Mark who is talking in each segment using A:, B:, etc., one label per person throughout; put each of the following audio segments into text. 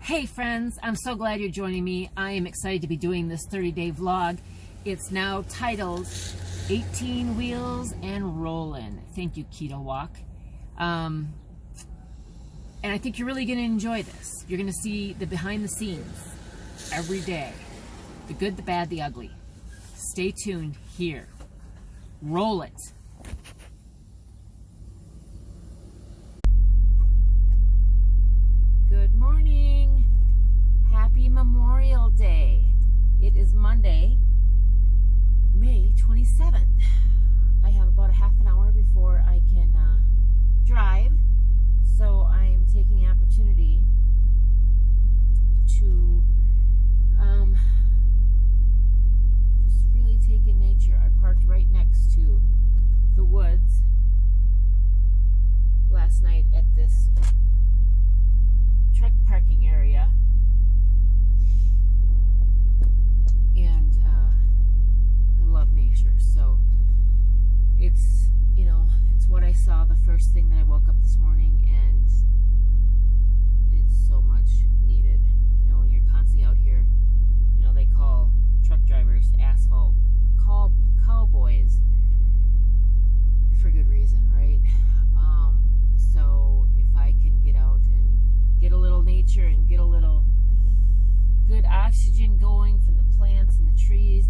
A: Hey friends, I'm so glad you're joining me. I am excited to be doing this 30-day vlog. It's now titled 18 Wheels and Rollin. Thank you, Keto Walk. And I think you're really going to enjoy this. You're going to see the behind the scenes every day. The good, the bad, the ugly. Stay tuned here. Roll it. Good morning. Happy Memorial Day. It is Monday, May 27th. I have about a half an hour before I can drive, so I am taking the opportunity to just really take in nature. I parked right next to the woods last night at this truck parking area, and I love nature, so it's, you know, it's what I saw the first thing that I woke up this morning, and it's so much needed. You know, when you're constantly out here, you know, they call truck drivers asphalt cowboys for good reason, right? So if I can get out and get a little nature and get a little good oxygen going from the plants and the trees,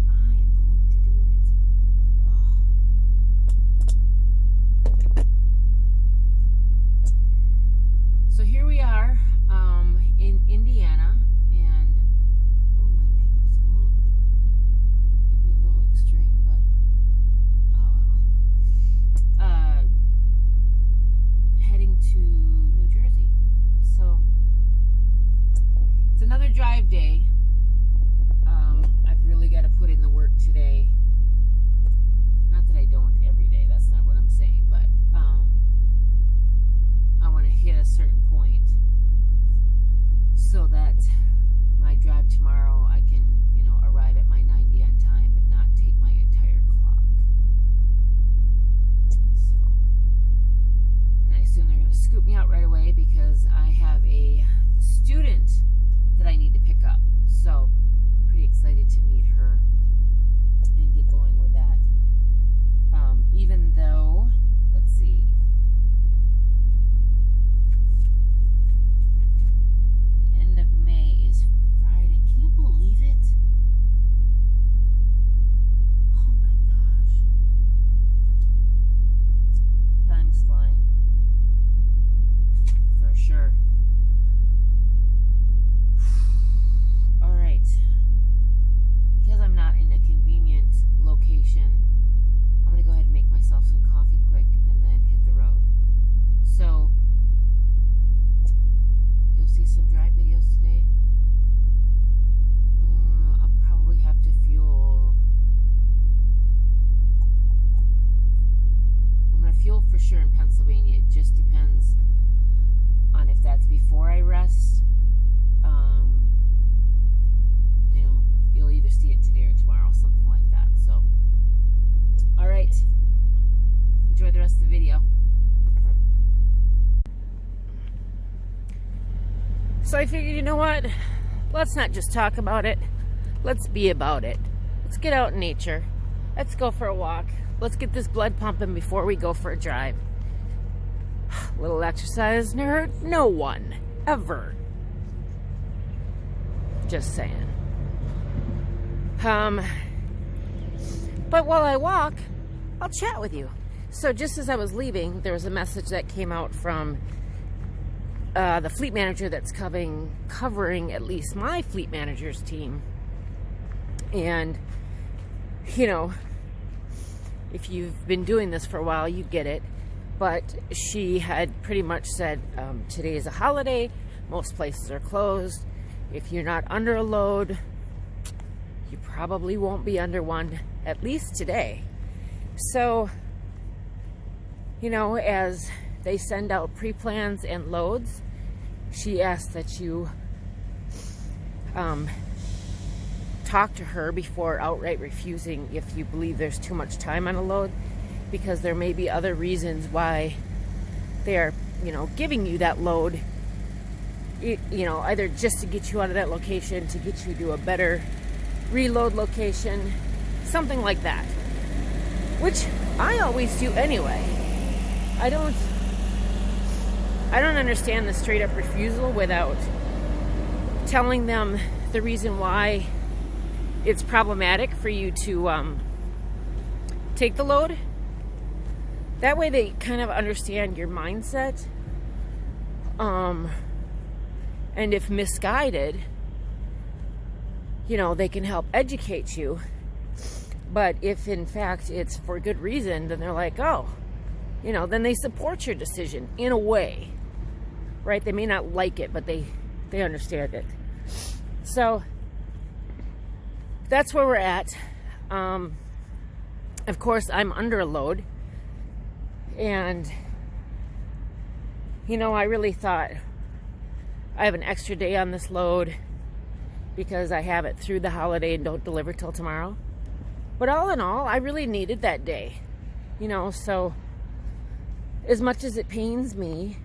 A: I am going to do it. So here we are in Indiana, and oh, my makeup's maybe a little extreme, but oh well. Heading to New Jersey. So it's another drive day. I've really got to put in the work today. Not that I don't every day, that's not what I'm saying, but I want to hit a certain point so that my drive tomorrow, I can, you know, arrive at my 90 on time, but not take my entire clock. So, and I assume they're going to scoop me out right away because I have a student that I need to pick up. So, pretty excited to meet her and get going with that. Even though, let's see, the end of May is Friday. Can you believe it? Oh my gosh. Time's flying. For sure. All right. Because I'm not in a convenient location, I'm going to go ahead and make myself some coffee quick and then hit the road. So, you'll see some drive videos today. I'll probably have to fuel. I'm going to fuel for sure in Pennsylvania. It just depends on if that's before I rest. You know, you'll either see it today or tomorrow, something like that. So, all right. Enjoy the rest of the video. So I figured, you know what? Let's not just talk about it. Let's be about it. Let's get out in nature. Let's go for a walk. Let's get this blood pumping before we go for a drive. A little exercise never hurt no one. Ever. Just saying. But while I walk, I'll chat with you. So just as I was leaving, there was a message that came out from the fleet manager that's covering at least my fleet manager's team. And, you know, if you've been doing this for a while, you get it. But she had pretty much said, today is a holiday. Most places are closed. If you're not under a load, you probably won't be under one, at least today. So, you know, as they send out pre-plans and loads, she asked that you talk to her before outright refusing if you believe there's too much time on a load, because there may be other reasons why they are, you know, giving you that load either just to get you out of that location, to get you to a better reload location, something like that, which I always do anyway. I don't understand the straight up refusal without telling them the reason why it's problematic for you to take the load. That way they kind of understand your mindset. And if misguided, they can help educate you. But if in fact it's for good reason, then they're like, oh, then they support your decision in a way, right? They may not like it, but they understand it. So that's where we're at. Of course, I'm under a load. And, I really thought I have an extra day on this load because I have it through the holiday and don't deliver till tomorrow. But all in all, I really needed that day. So as much as it pains me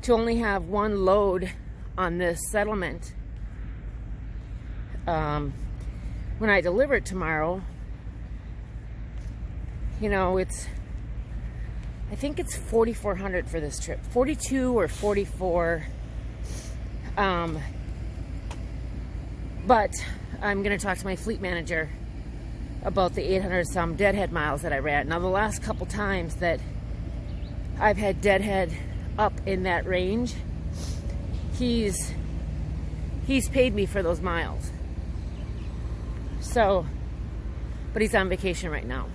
A: to only have one load on this settlement, when I deliver it tomorrow, I think it's $4,400 for this trip, 42 or 44. But I'm going to talk to my fleet manager about the 800 some deadhead miles that I ran. Now, the last couple times that I've had deadhead up in that range, he's paid me for those miles. So, but he's on vacation right now,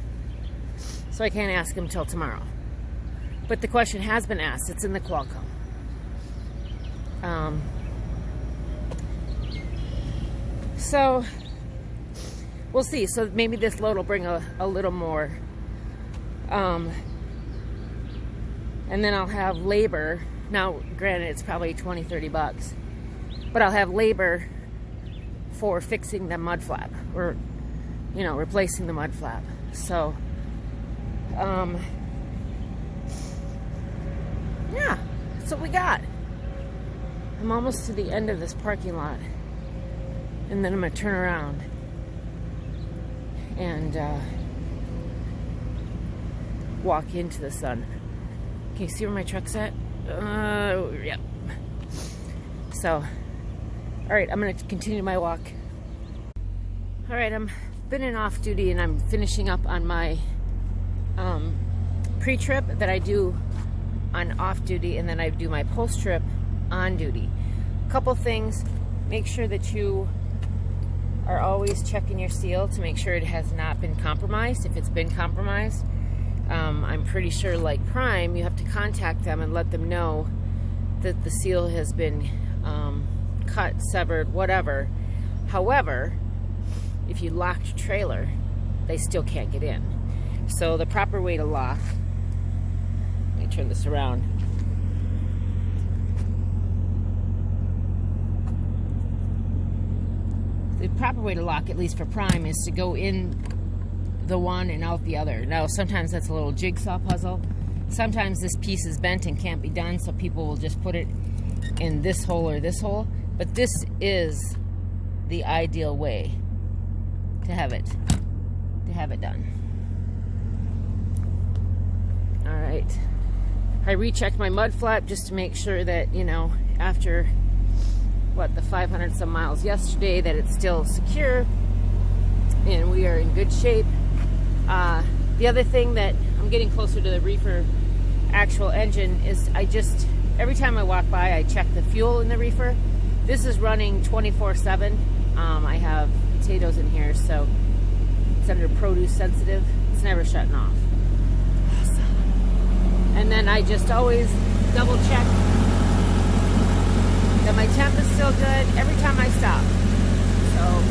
A: so I can't ask him till tomorrow. But the question has been asked. It's in the Qualcomm. So we'll see. So maybe this load will bring a little more. And then I'll have labor. Now, granted, it's probably $20-$30, but I'll have labor for fixing the mud flap, or replacing the mud flap. So yeah, that's what we got. I'm almost to the end of this parking lot, and then I'm gonna turn around and walk into the sun. Can you see where my truck's at? Yep. So, all right, I'm gonna continue my walk. All right, I'm been in off duty, and I'm finishing up on my pre-trip that I do on off duty, and then I do my post-trip on duty. Couple things: make sure that you are always checking your seal to make sure it has not been compromised. If it's been compromised, I'm pretty sure, like Prime, you have to contact them and let them know that the seal has been cut, severed, whatever. However, if you locked your trailer, they still can't get in. So the proper way to lock, let me turn this around. The proper way to lock, at least for Prime, is to go in the one and out the other. Now, sometimes that's a little jigsaw puzzle. Sometimes this piece is bent and can't be done, so people will just put it in this hole or this hole. But this is the ideal way to have it done. All right. I rechecked my mud flap just to make sure that, after the 500 some miles yesterday, that it's still secure and we are in good shape. The other thing that I'm getting closer to the reefer actual engine is every time I walk by, I check the fuel in the reefer. This is running 24/7. I have potatoes in here, so it's under produce sensitive. It's never shutting off. Awesome. And then I just always double check that my temp is still good every time I stop. So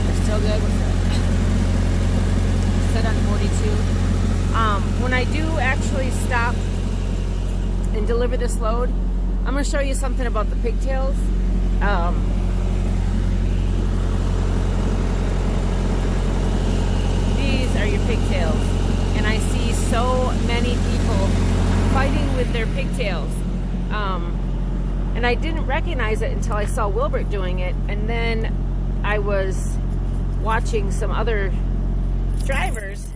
A: we're still good. Set on 42. When I do actually stop and deliver this load, I'm going to show you something about the pigtails. These are your pigtails, and I see so many people fighting with their pigtails. And I didn't recognize it until I saw Wilbert doing it, and then I was watching some other drivers,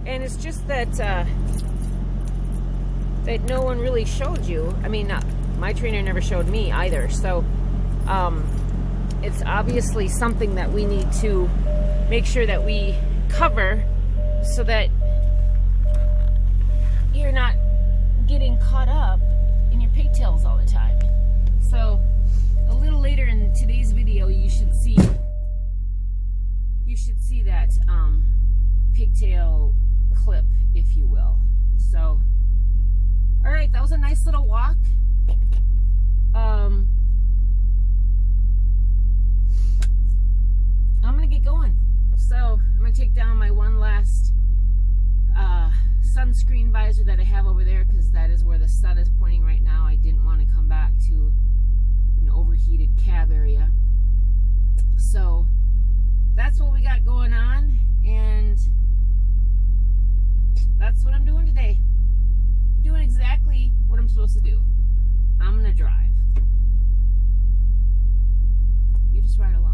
A: and it's just that that no one really showed you. I mean, my trainer never showed me either. So it's obviously something that we need to make sure that we cover so that you're not getting caught up in your pigtails all the time. So a little later in today's video, you should see that pigtail clip, if you will. So, all right, that was a nice little walk. I'm gonna get going. So I'm gonna take down my one last sunscreen visor that I have over there, because that is where the sun is pointing right now. I didn't want to come back to an overheated cab area. So that's what we got going on, and that's what I'm doing today. Doing exactly what I'm supposed to do. I'm gonna drive. You just ride along.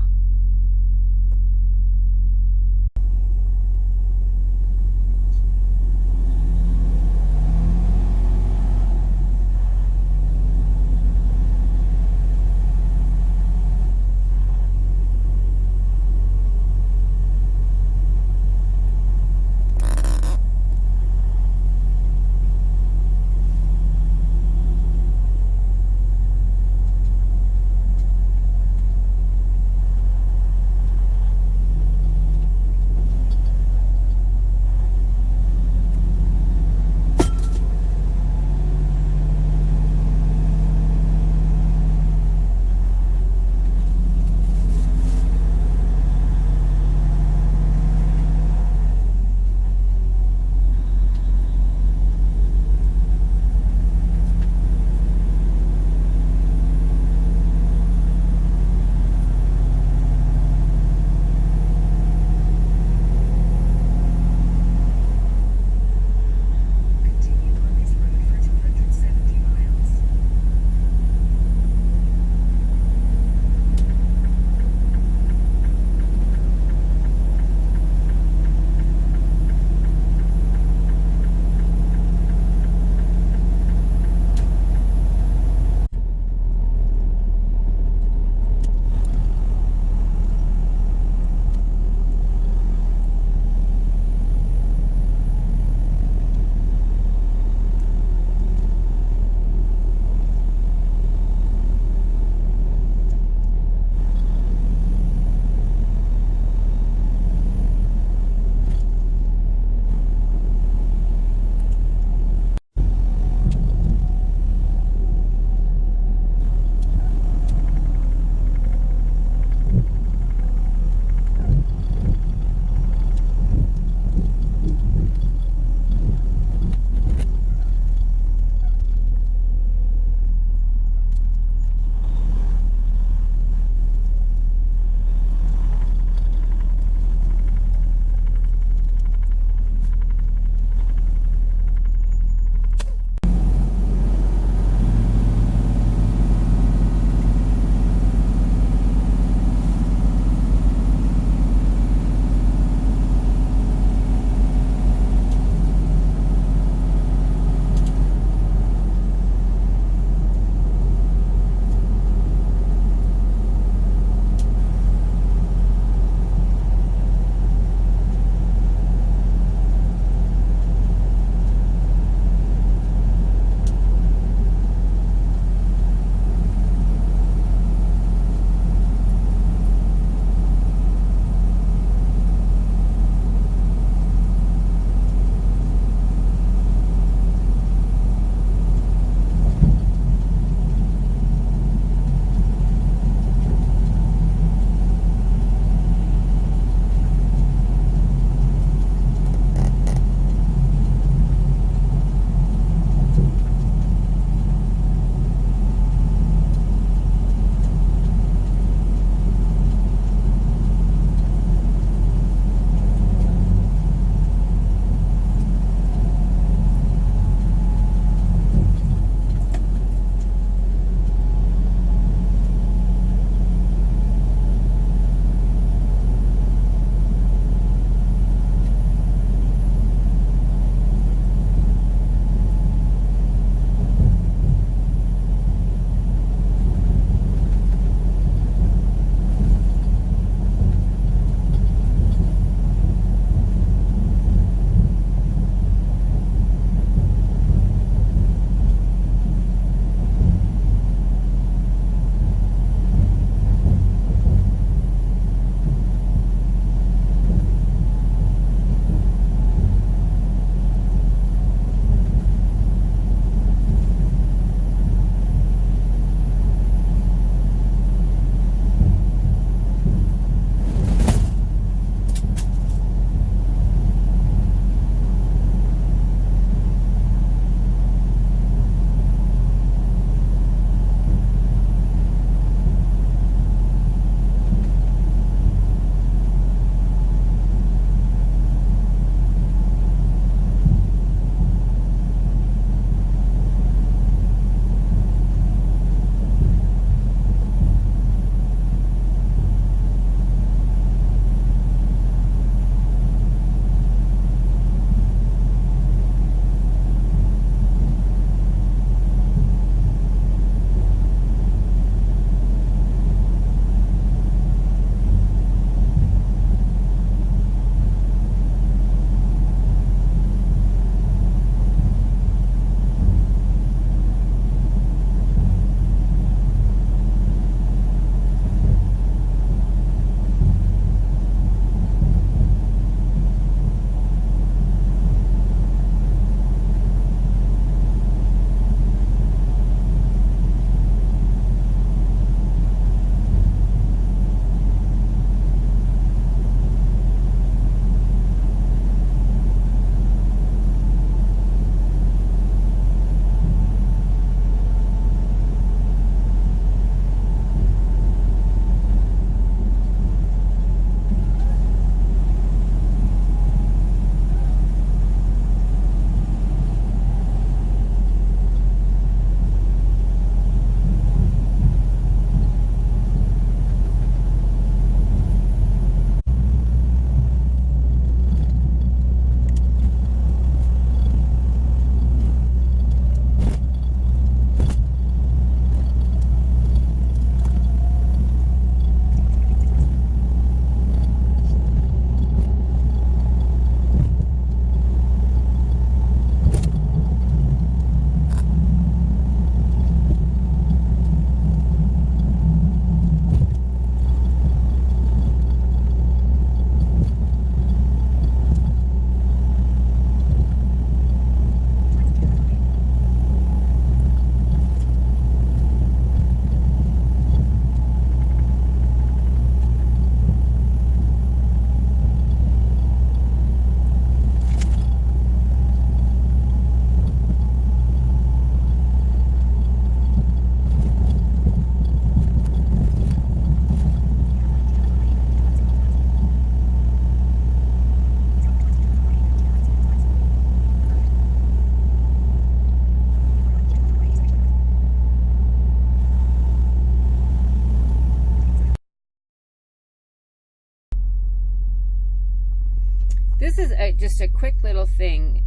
A: is just a quick little thing,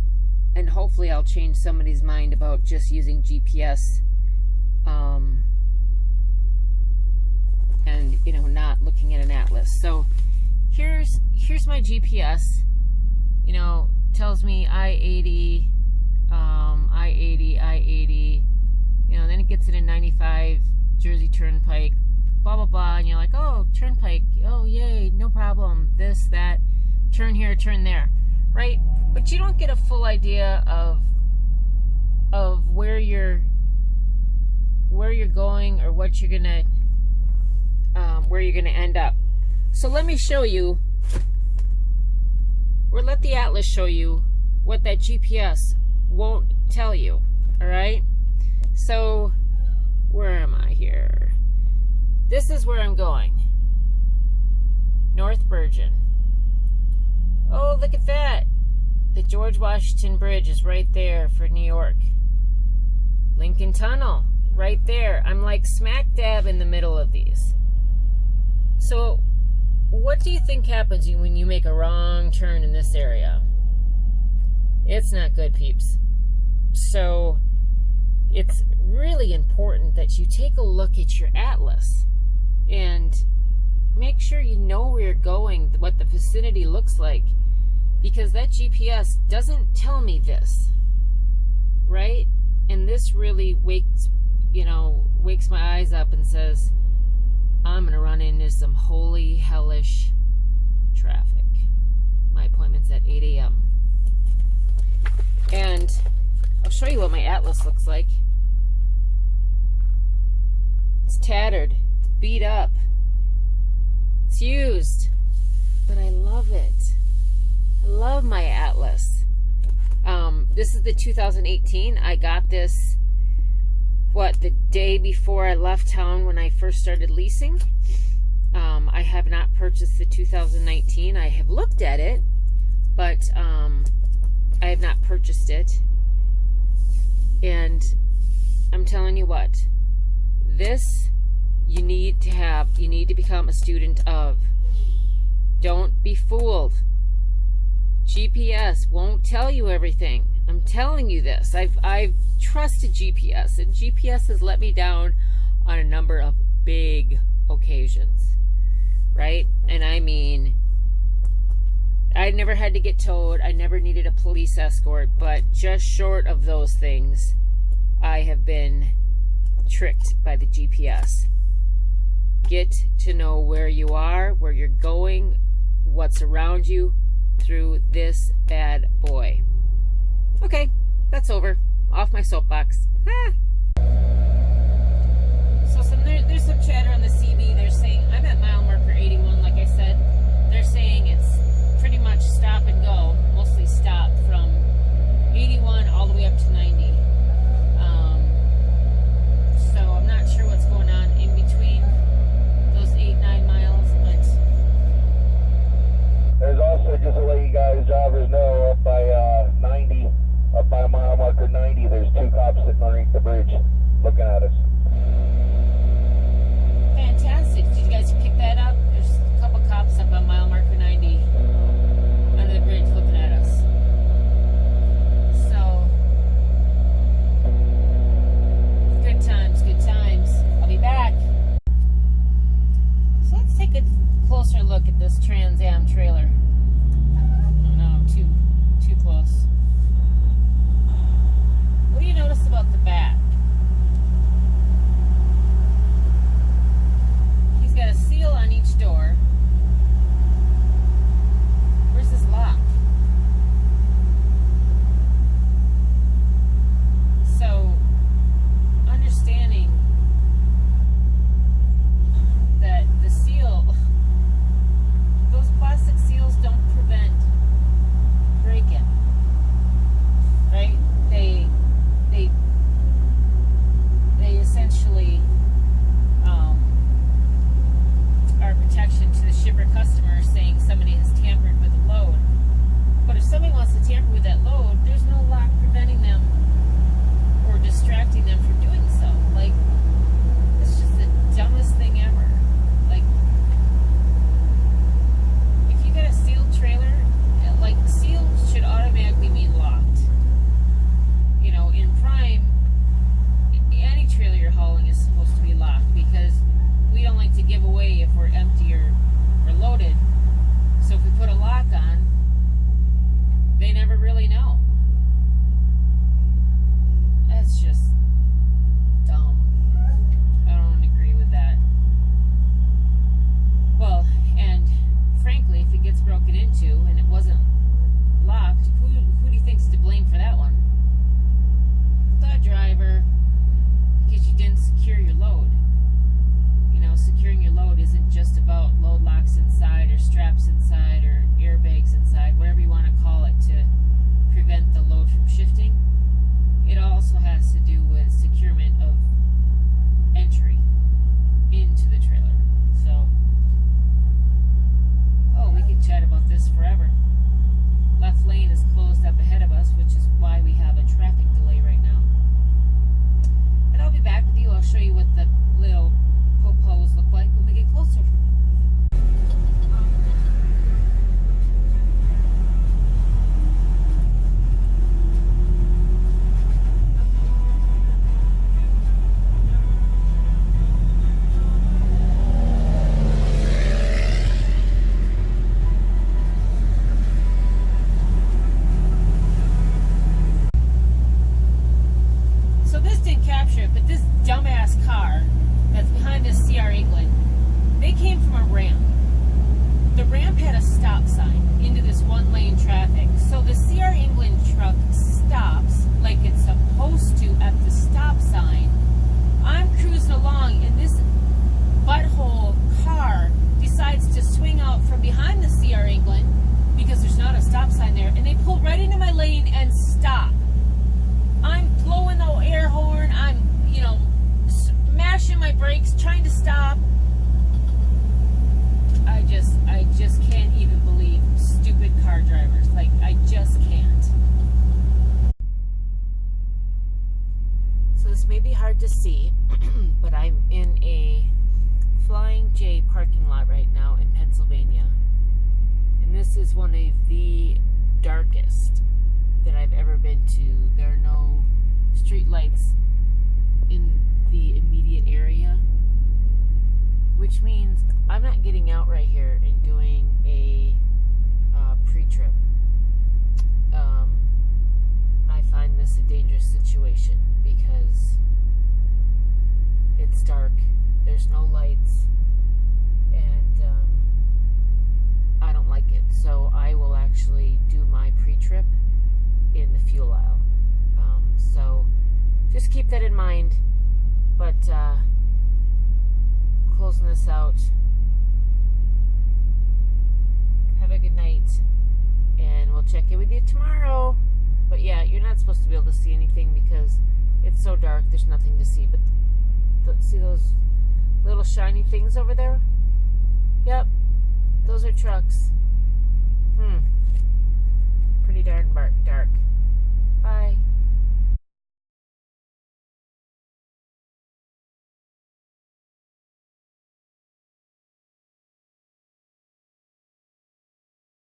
A: and hopefully I'll change somebody's mind about just using GPS, and you know, not looking at an atlas. So here's my GPS. You know, tells me I-80, I-80. You know, then it gets it in 95 Jersey Turnpike, blah blah blah, and you're like, oh, Turnpike, oh yay, no problem. This, that, turn here, turn there, right? But you don't get a full idea of where you're going, or what you're gonna where you're gonna end up. So let me show you, or let the atlas show you what that GPS won't tell you. All right. So where am I here? This is where I'm going. North Virgin. Oh, look at that. The George Washington Bridge is right there for New York. Lincoln Tunnel, right there. I'm like smack dab in the middle of these. So what do you think happens when you make a wrong turn in this area? It's not good, peeps. So it's really important that you take a look at your atlas and make sure you know where you're going, what the vicinity looks like, because that GPS doesn't tell me this, right? And this really wakes my eyes up and says, I'm going to run into some holy hellish traffic. My appointment's at 8 a.m. And I'll show you what my atlas looks like. It's tattered, it's beat up, it's used, but I love it. I love my atlas. This is the 2018. I got this, the day before I left town when I first started leasing. I have not purchased the 2019. I have looked at it, but I have not purchased it. And I'm telling you what, this you need to become a student of. Don't be fooled. GPS won't tell you everything. I'm telling you this. I've trusted GPS, and GPS has let me down on a number of big occasions, right? And I mean, I never had to get towed. I never needed a police escort, but just short of those things, I have been tricked by the GPS. Get to know where you are, where you're going, what's around you through this bad boy. Okay, that's over. Off my soapbox. Ah. So there's some chatter on the CB. They're saying, I'm at mile marker 81, like I said. They're saying it's pretty much stop and go, mostly stop from 81 all the way up to 90. So I'm not sure what's going on in between those 8-9 miles, but
B: there's also, just to let you guys drivers know, up by 90, up by mile marker 90, there's 2 cops sitting underneath the bridge.
A: my brakes, trying to stop. I just can't even believe stupid car drivers. Like, I just can't. So this may be hard to see, but I'm in a Flying J parking lot right now in Pennsylvania. And this is one of the darkest that I've ever been to. There are no street lights in the immediate area, which means I'm not getting out right here and doing a pre-trip. I find this a dangerous situation because it's dark, there's no lights, and I don't like it. So I will actually do my pre-trip in the fuel aisle. So just keep that in mind. But closing this out. Have a good night, and we'll check in with you tomorrow. But yeah, you're not supposed to be able to see anything because it's so dark. There's nothing to see. But see those little shiny things over there? Yep, those are trucks. Pretty darn dark. Bye.